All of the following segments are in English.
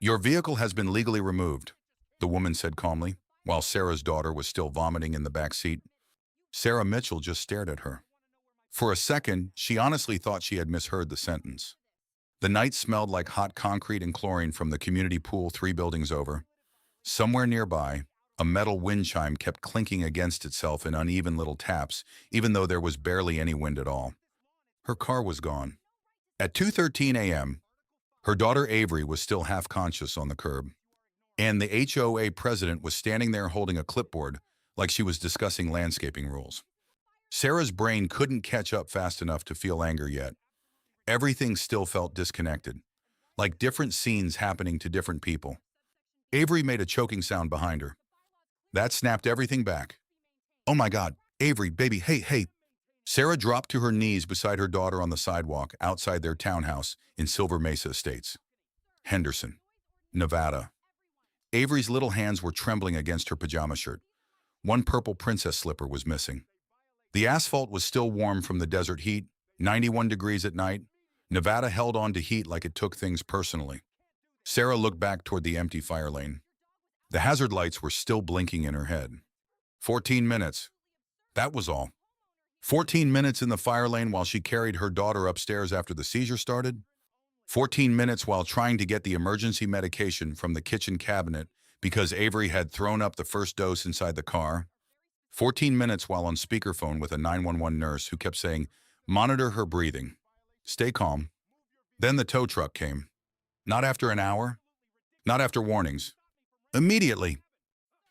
Your vehicle has been legally removed, the woman said calmly, while Sarah's daughter was still vomiting in the back seat. Sarah Mitchell just stared at her. For a second, she honestly thought she had misheard the sentence. The night smelled like hot concrete and chlorine from the community pool 3 buildings over. Somewhere nearby, a metal wind chime kept clinking against itself in uneven little taps, even though there was barely any wind at all. Her car was gone. At 2:13 a.m., her daughter Avery was still half-conscious on the curb, and the HOA president was standing there holding a clipboard like she was discussing landscaping rules. Sarah's brain couldn't catch up fast enough to feel anger yet. Everything still felt disconnected, like different scenes happening to different people. Avery made a choking sound behind her. That snapped everything back. "Oh my God, Avery, baby, hey." Sarah dropped to her knees beside her daughter on the sidewalk outside their townhouse in Silver Mesa Estates, Henderson, Nevada. Avery's little hands were trembling against her pajama shirt. One purple princess slipper was missing. The asphalt was still warm from the desert heat, 91 degrees at night. Nevada held on to heat like it took things personally. Sarah looked back toward the empty fire lane. The hazard lights were still blinking in her head. 14 minutes. That was all. 14 minutes in the fire lane while she carried her daughter upstairs after the seizure started. 14 minutes while trying to get the emergency medication from the kitchen cabinet because Avery had thrown up the first dose inside the car. 14 minutes while on speakerphone with a 911 nurse who kept saying, "Monitor her breathing. Stay calm." Then the tow truck came. Not after an hour. Not after warnings. Immediately.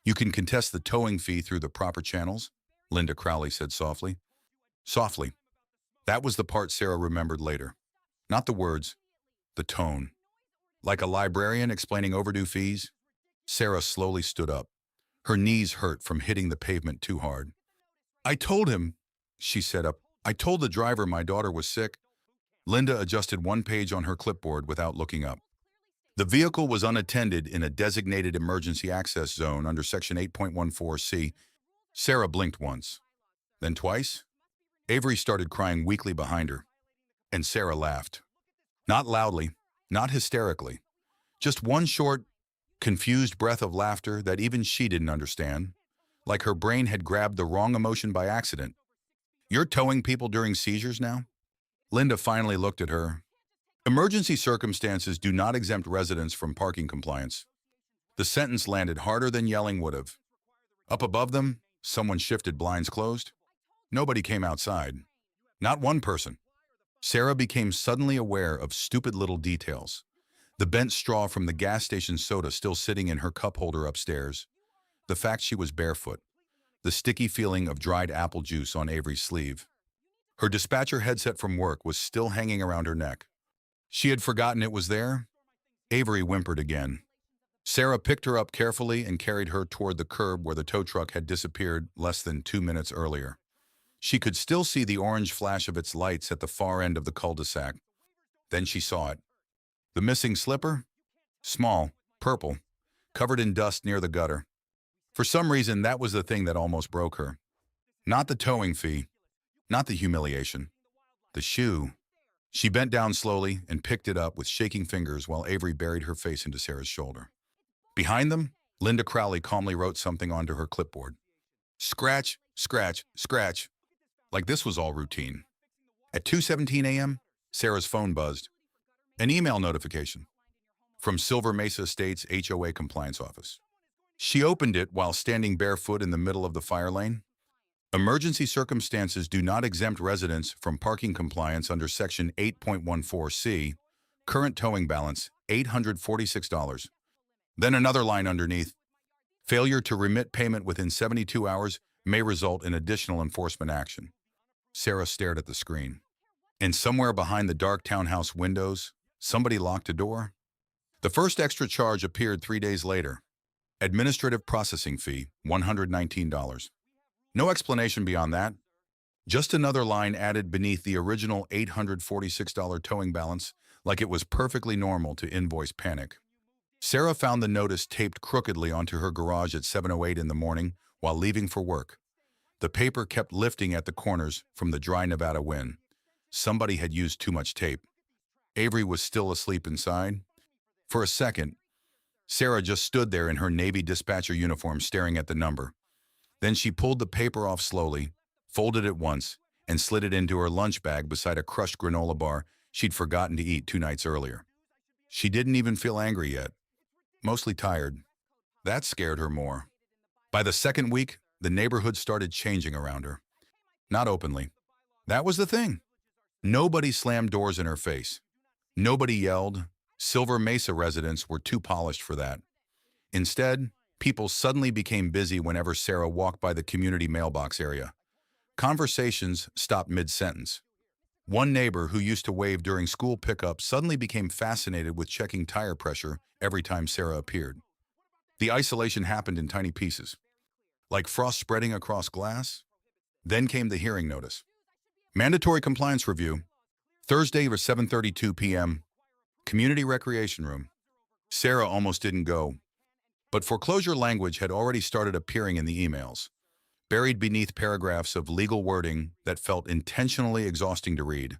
"You can contest the towing fee through the proper channels," Linda Crowley said softly. Softly. That was the part Sarah remembered later. Not the words, the tone. Like a librarian explaining overdue fees, Sarah slowly stood up. Her knees hurt from hitting the pavement too hard. "I told him," she said up. "I told the driver my daughter was sick." Linda adjusted one page on her clipboard without looking up. The vehicle was unattended in a designated emergency access zone under Section 8.14C. Sarah blinked once, then twice. Avery started crying weakly behind her, and Sarah laughed. Not loudly, not hysterically. Just one short, confused breath of laughter that even she didn't understand, like her brain had grabbed the wrong emotion by accident. "You're towing people during seizures now?" Linda finally looked at her. "Emergency circumstances do not exempt residents from parking compliance." The sentence landed harder than yelling would have. Up above them, someone shifted blinds closed. Nobody came outside. Not one person. Sarah became suddenly aware of stupid little details. The bent straw from the gas station soda still sitting in her cup holder upstairs. The fact she was barefoot. The sticky feeling of dried apple juice on Avery's sleeve. Her dispatcher headset from work was still hanging around her neck. She had forgotten it was there. Avery whimpered again. Sarah picked her up carefully and carried her toward the curb where the tow truck had disappeared less than 2 minutes earlier. She could still see the orange flash of its lights at the far end of the cul-de-sac. Then she saw it. The missing slipper? Small, purple, covered in dust near the gutter. For some reason, that was the thing that almost broke her. Not the towing fee, not the humiliation. The shoe. She bent down slowly and picked it up with shaking fingers while Avery buried her face into Sarah's shoulder. Behind them, Linda Crowley calmly wrote something onto her clipboard. Scratch, scratch, scratch. Like this was all routine. At 2:17 a.m., Sarah's phone buzzed. An email notification from Silver Mesa Estates HOA Compliance Office. She opened it while standing barefoot in the middle of the fire lane. Emergency circumstances do not exempt residents from parking compliance under Section 8.14C. Current towing balance, $846. Then another line underneath. Failure to remit payment within 72 hours may result in additional enforcement action. Sarah stared at the screen. And somewhere behind the dark townhouse windows, somebody locked a door. The first extra charge appeared 3 days later. Administrative processing fee, $119. No explanation beyond that. Just another line added beneath the original $846 towing balance, like it was perfectly normal to invoice panic. Sarah found the notice taped crookedly onto her garage at 7:08 in the morning while leaving for work. The paper kept lifting at the corners from the dry Nevada wind. Somebody had used too much tape. Avery was still asleep inside. For a second, Sarah just stood there in her Navy dispatcher uniform staring at the number. Then she pulled the paper off slowly, folded it once, and slid it into her lunch bag beside a crushed granola bar she'd forgotten to eat 2 nights earlier. She didn't even feel angry yet, mostly tired. That scared her more. By the second week, the neighborhood started changing around her. Not openly. That was the thing. Nobody slammed doors in her face. Nobody yelled. Silver Mesa residents were too polished for that. Instead, people suddenly became busy whenever Sarah walked by the community mailbox area. Conversations stopped mid-sentence. One neighbor who used to wave during school pickup suddenly became fascinated with checking tire pressure every time Sarah appeared. The isolation happened in tiny pieces, like frost spreading across glass. Then came the hearing notice. Mandatory compliance review, Thursday at 7:32 p.m., community recreation room. Sarah almost didn't go, but foreclosure language had already started appearing in the emails, buried beneath paragraphs of legal wording that felt intentionally exhausting to read.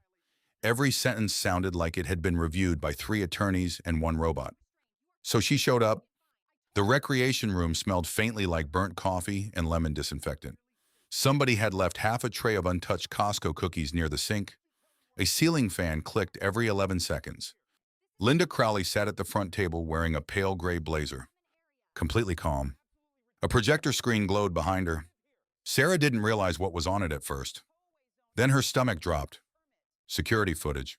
Every sentence sounded like it had been reviewed by 3 attorneys and 1 robot. So she showed up. The recreation room smelled faintly like burnt coffee and lemon disinfectant. Somebody had left half a tray of untouched Costco cookies near the sink. A ceiling fan clicked every 11 seconds. Linda Crowley sat at the front table wearing a pale gray blazer, completely calm. A projector screen glowed behind her. Sarah didn't realize what was on it at first. Then her stomach dropped. Security footage.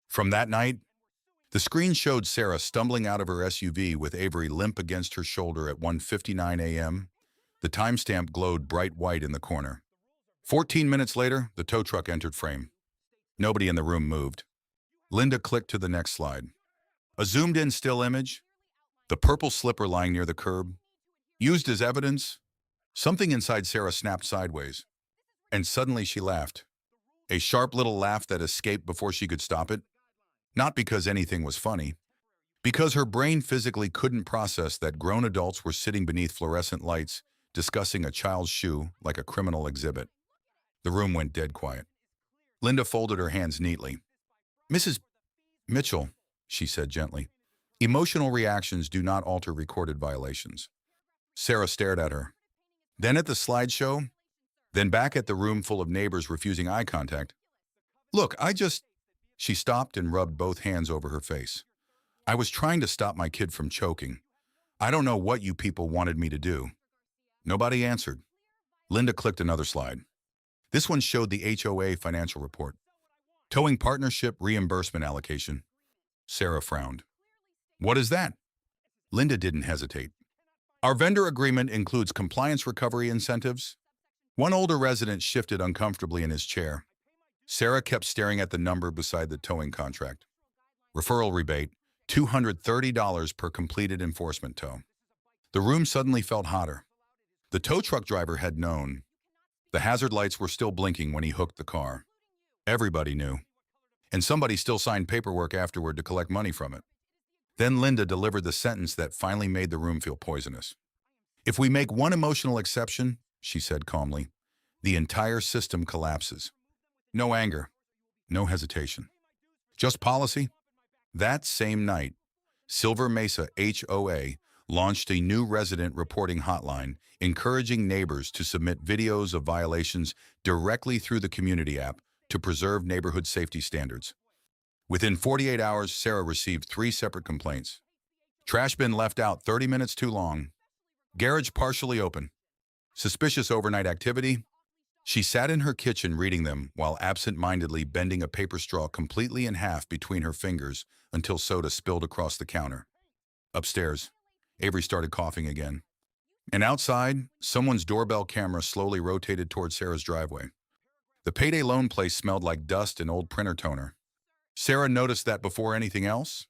From that night, the screen showed Sarah stumbling out of her SUV with Avery limp against her shoulder at 1:59 a.m. The timestamp glowed bright white in the corner. 14 minutes later, the tow truck entered frame. Nobody in the room moved. Linda clicked to the next slide. A zoomed-in still image, the purple slipper lying near the curb. Used as evidence, something inside Sarah snapped sideways. And suddenly she laughed. A sharp little laugh that escaped before she could stop it. Not because anything was funny, because her brain physically couldn't process that grown adults were sitting beneath fluorescent lights discussing a child's shoe like a criminal exhibit. The room went dead quiet. Linda folded her hands neatly. "Mrs. Mitchell," she said gently, "emotional reactions do not alter recorded violations." Sarah stared at her, then at the slideshow, then back at the room full of neighbors refusing eye contact. "Look, She stopped and rubbed both hands over her face. "I was trying to stop my kid from choking. I don't know what you people wanted me to do." Nobody answered. Linda clicked another slide. This one showed the HOA financial report. Towing partnership reimbursement allocation. Sarah frowned. "What is that?" Linda didn't hesitate. "Our vendor agreement includes compliance recovery incentives." One older resident shifted uncomfortably in his chair. Sarah kept staring at the number beside the towing contract. Referral rebate, $230 per completed enforcement tow. The room suddenly felt hotter. The tow truck driver had known. The hazard lights were still blinking when he hooked the car. Everybody knew. And somebody still signed paperwork afterward to collect money from it. Then Linda delivered the sentence that finally made the room feel poisonous. "If we make one emotional exception," she said calmly, "the entire system collapses." No anger, no hesitation. Just policy. That same night, Silver Mesa HOA launched a new resident reporting hotline, encouraging neighbors to submit videos of violations directly through the community app to preserve neighborhood safety standards. Within 48 hours, Sarah received 3 separate complaints. Trash bin left out 30 minutes too long. Garage partially open. Suspicious overnight activity. She sat in her kitchen reading them while absent-mindedly bending a paper straw completely in half between her fingers until soda spilled across the counter. Upstairs, Avery started coughing again. And outside, someone's doorbell camera slowly rotated toward Sarah's driveway. The payday loan place smelled like dust and old printer toner. Sarah noticed that before anything else.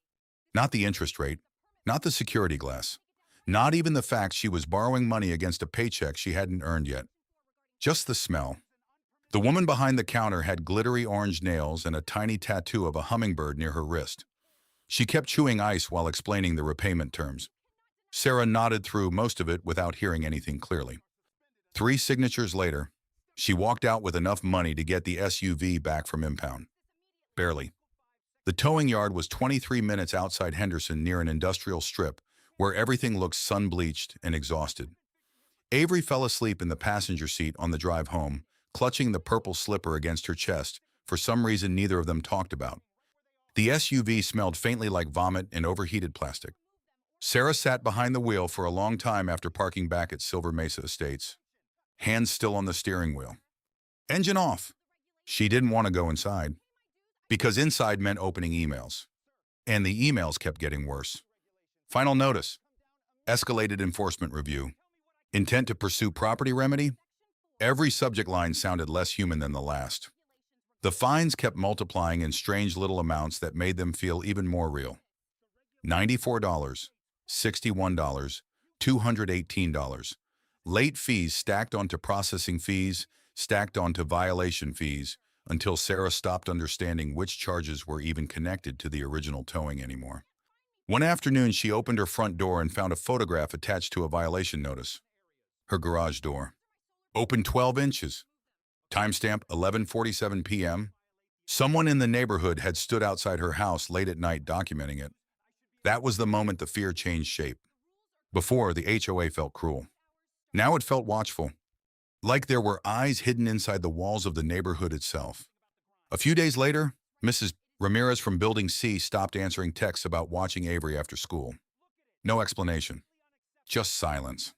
Not the interest rate, not the security glass, not even the fact she was borrowing money against a paycheck she hadn't earned yet. Just the smell. The woman behind the counter had glittery orange nails and a tiny tattoo of a hummingbird near her wrist. She kept chewing ice while explaining the repayment terms. Sarah nodded through most of it without hearing anything clearly. 3 signatures later, she walked out with enough money to get the SUV back from impound. Barely. The towing yard was 23 minutes outside Henderson near an industrial strip where everything looked sun-bleached and exhausted. Avery fell asleep in the passenger seat on the drive home, clutching the purple slipper against her chest, for some reason neither of them talked about. The SUV smelled faintly like vomit and overheated plastic. Sarah sat behind the wheel for a long time after parking back at Silver Mesa Estates, hands still on the steering wheel. Engine off. She didn't want to go inside, because inside meant opening emails. And the emails kept getting worse. Final notice. Escalated enforcement review. Intent to pursue property remedy? Every subject line sounded less human than the last. The fines kept multiplying in strange little amounts that made them feel even more real. $94, $61, $218. Late fees stacked onto processing fees, stacked onto violation fees, until Sarah stopped understanding which charges were even connected to the original towing anymore. One afternoon, she opened her front door and found a photograph attached to a violation notice. Her garage door. Open 12 inches. Timestamp 11:47 p.m. Someone in the neighborhood had stood outside her house late at night documenting it. That was the moment the fear changed shape. Before, the HOA felt cruel. Now it felt watchful, like there were eyes hidden inside the walls of the neighborhood itself. A few days later, Mrs. Ramirez from Building C stopped answering texts about watching Avery after school. No explanation. Just silence.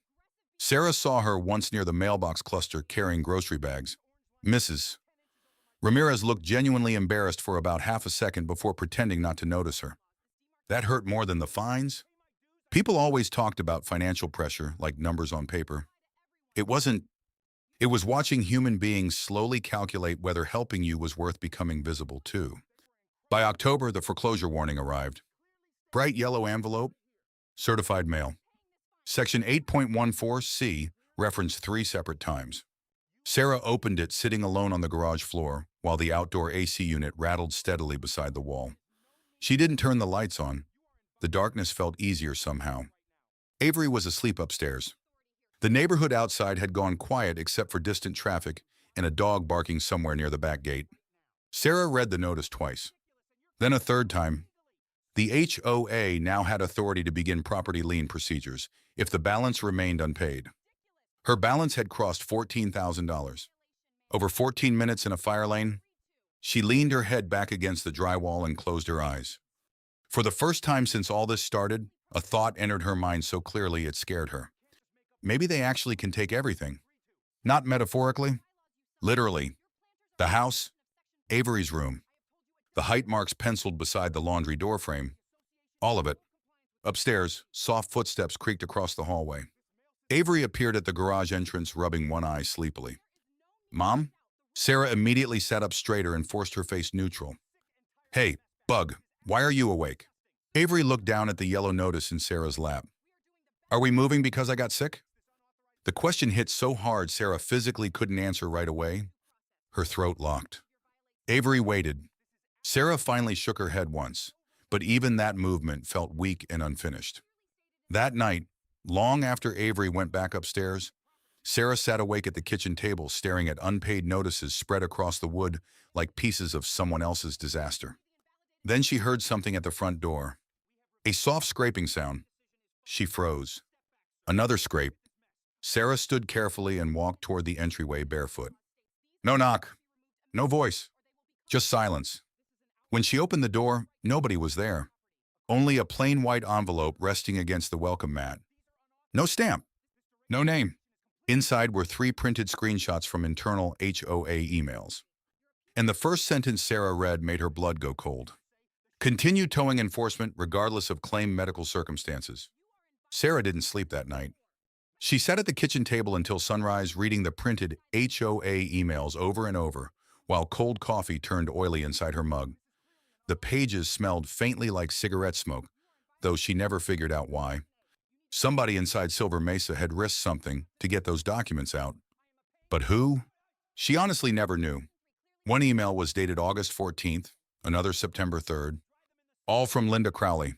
Sarah saw her once near the mailbox cluster carrying grocery bags. Mrs. Ramirez looked genuinely embarrassed for about half a second before pretending not to notice her. That hurt more than the fines. People always talked about financial pressure like numbers on paper. It was watching human beings slowly calculate whether helping you was worth becoming visible too. By October, the foreclosure warning arrived. Bright yellow envelope, certified mail. Section 8.14C referenced 3 separate times. Sarah opened it sitting alone on the garage floor while the outdoor AC unit rattled steadily beside the wall. She didn't turn the lights on. The darkness felt easier somehow. Avery was asleep upstairs. The neighborhood outside had gone quiet except for distant traffic and a dog barking somewhere near the back gate. Sarah read the notice twice. Then a third time. The HOA now had authority to begin property lien procedures if the balance remained unpaid. Her balance had crossed $14,000. Over 14 minutes in a fire lane, she leaned her head back against the drywall and closed her eyes. For the first time since all this started, a thought entered her mind so clearly it scared her. Maybe they actually can take everything. Not metaphorically, literally. The house, Avery's room, the height marks penciled beside the laundry door frame, all of it. Upstairs, soft footsteps creaked across the hallway. Avery appeared at the garage entrance, rubbing one eye sleepily. Mom? Sarah immediately sat up straighter and forced her face neutral. Hey, Bug, why are you awake? Avery looked down at the yellow notice in Sarah's lap. Are we moving because I got sick? The question hit so hard Sarah physically couldn't answer right away. Her throat locked. Avery waited. Sarah finally shook her head once, but even that movement felt weak and unfinished. That night, long after Avery went back upstairs, Sarah sat awake at the kitchen table staring at unpaid notices spread across the wood like pieces of someone else's disaster. Then she heard something at the front door. A soft scraping sound. She froze. Another scrape. Sarah stood carefully and walked toward the entryway barefoot. No knock. No voice. Just silence. When she opened the door, nobody was there. Only a plain white envelope resting against the welcome mat. No stamp. No name. Inside were 3 printed screenshots from internal HOA emails. And the first sentence Sarah read made her blood go cold. Continue towing enforcement regardless of claimed medical circumstances. Sarah didn't sleep that night. She sat at the kitchen table until sunrise reading the printed HOA emails over and over while cold coffee turned oily inside her mug. The pages smelled faintly like cigarette smoke, though she never figured out why. Somebody inside Silver Mesa had risked something to get those documents out. But who? She honestly never knew. One email was dated August 14th, another September 3rd. All from Linda Crowley.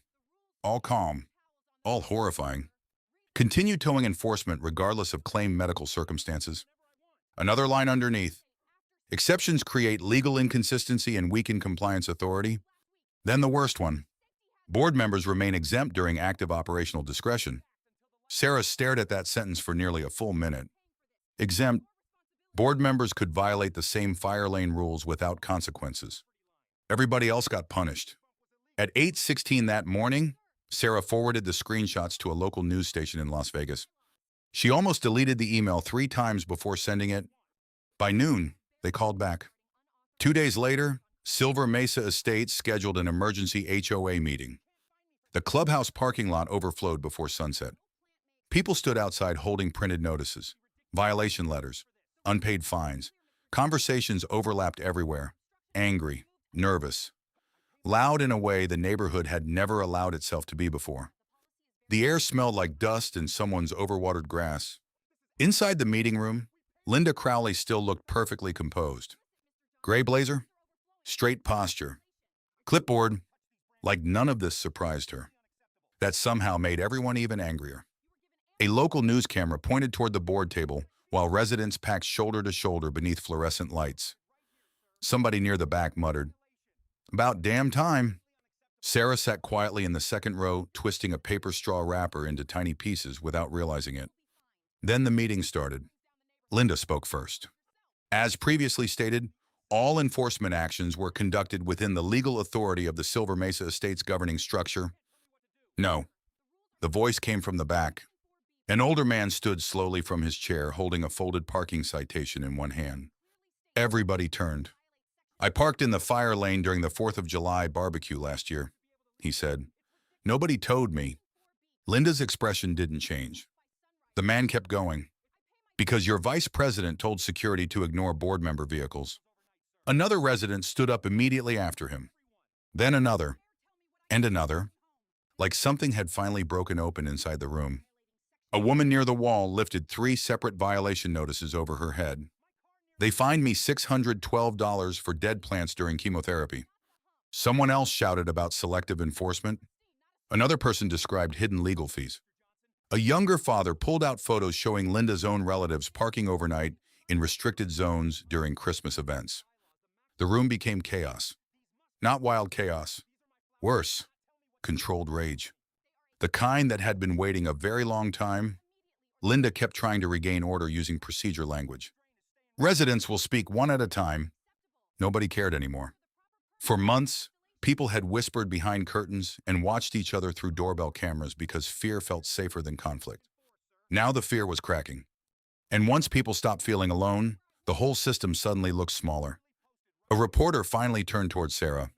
All calm. All horrifying. Continue towing enforcement regardless of claimed medical circumstances. Another line underneath. Exceptions create legal inconsistency and weaken compliance authority. Then the worst one. Board members remain exempt during active operational discretion. Sarah stared at that sentence for nearly a full minute. Exempt. Board members could violate the same fire lane rules without consequences. Everybody else got punished. At 8:16 that morning, Sarah forwarded the screenshots to a local news station in Las Vegas. She almost deleted the email 3 times before sending it. By noon, they called back. 2 days later, Silver Mesa Estates scheduled an emergency HOA meeting. The clubhouse parking lot overflowed before sunset. People stood outside holding printed notices, violation letters, unpaid fines. Conversations overlapped everywhere, angry, nervous, loud in a way the neighborhood had never allowed itself to be before. The air smelled like dust and someone's overwatered grass. Inside the meeting room, Linda Crowley still looked perfectly composed. Gray blazer, straight posture, clipboard, like none of this surprised her. That somehow made everyone even angrier. A local news camera pointed toward the board table while residents packed shoulder to shoulder beneath fluorescent lights. Somebody near the back muttered, "About damn time." Sarah sat quietly in the second row, twisting a paper straw wrapper into tiny pieces without realizing it. Then the meeting started. Linda spoke first. As previously stated, all enforcement actions were conducted within the legal authority of the Silver Mesa Estates governing structure. No. The voice came from the back. An older man stood slowly from his chair, holding a folded parking citation in one hand. Everybody turned. "I parked in the fire lane during the 4th of July barbecue last year," he said. "Nobody towed me." Linda's expression didn't change. The man kept going. "Because your vice president told security to ignore board member vehicles." Another resident stood up immediately after him. Then another. And another. Like something had finally broken open inside the room. A woman near the wall lifted 3 separate violation notices over her head. "They fined me $612 for dead plants during chemotherapy." Someone else shouted about selective enforcement. Another person described hidden legal fees. A younger father pulled out photos showing Linda's own relatives parking overnight in restricted zones during Christmas events. The room became chaos. Not wild chaos. Worse, controlled rage. The kind that had been waiting a very long time. Linda kept trying to regain order using procedure language. "Residents will speak one at a time." Nobody cared anymore. For months, people had whispered behind curtains and watched each other through doorbell cameras because fear felt safer than conflict. Now the fear was cracking. And once people stopped feeling alone, the whole system suddenly looked smaller. A reporter finally turned toward Sarah.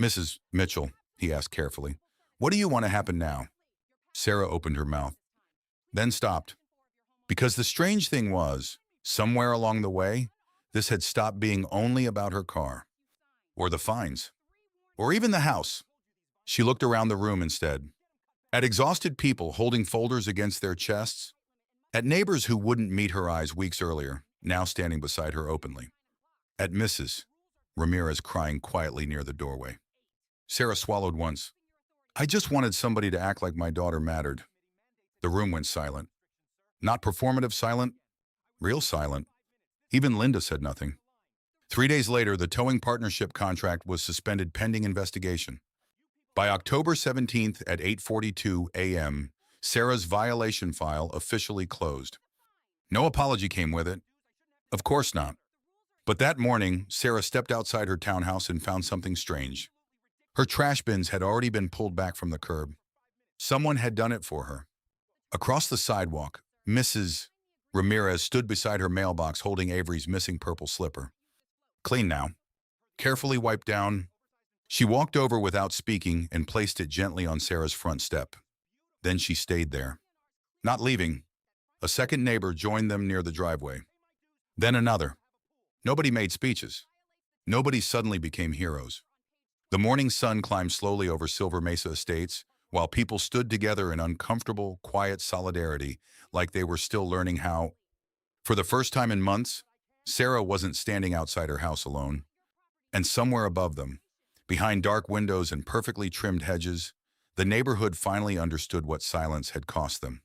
"Mrs. Mitchell," he asked carefully, "what do you want to happen now?" Sarah opened her mouth, then stopped. Because the strange thing was, somewhere along the way, this had stopped being only about her car, or the fines, or even the house. She looked around the room instead. At exhausted people holding folders against their chests, at neighbors who wouldn't meet her eyes weeks earlier, now standing beside her openly, at Mrs. Ramirez crying quietly near the doorway. Sarah swallowed once. "I just wanted somebody to act like my daughter mattered." The room went silent. Not performative silent, real silent. Even Linda said nothing. 3 days later, the towing partnership contract was suspended pending investigation. By October 17th at 8:42 a.m., Sarah's violation file officially closed. No apology came with it. Of course not. But that morning, Sarah stepped outside her townhouse and found something strange. Her trash bins had already been pulled back from the curb. Someone had done it for her. Across the sidewalk, Mrs. Ramirez stood beside her mailbox holding Avery's missing purple slipper. Clean now. Carefully wiped down. She walked over without speaking and placed it gently on Sarah's front step. Then she stayed there. Not leaving. A second neighbor joined them near the driveway. Then another. Nobody made speeches. Nobody suddenly became heroes. The morning sun climbed slowly over Silver Mesa Estates, while people stood together in uncomfortable, quiet solidarity, like they were still learning how. For the first time in months, Sarah wasn't standing outside her house alone. And somewhere above them, behind dark windows and perfectly trimmed hedges, the neighborhood finally understood what silence had cost them.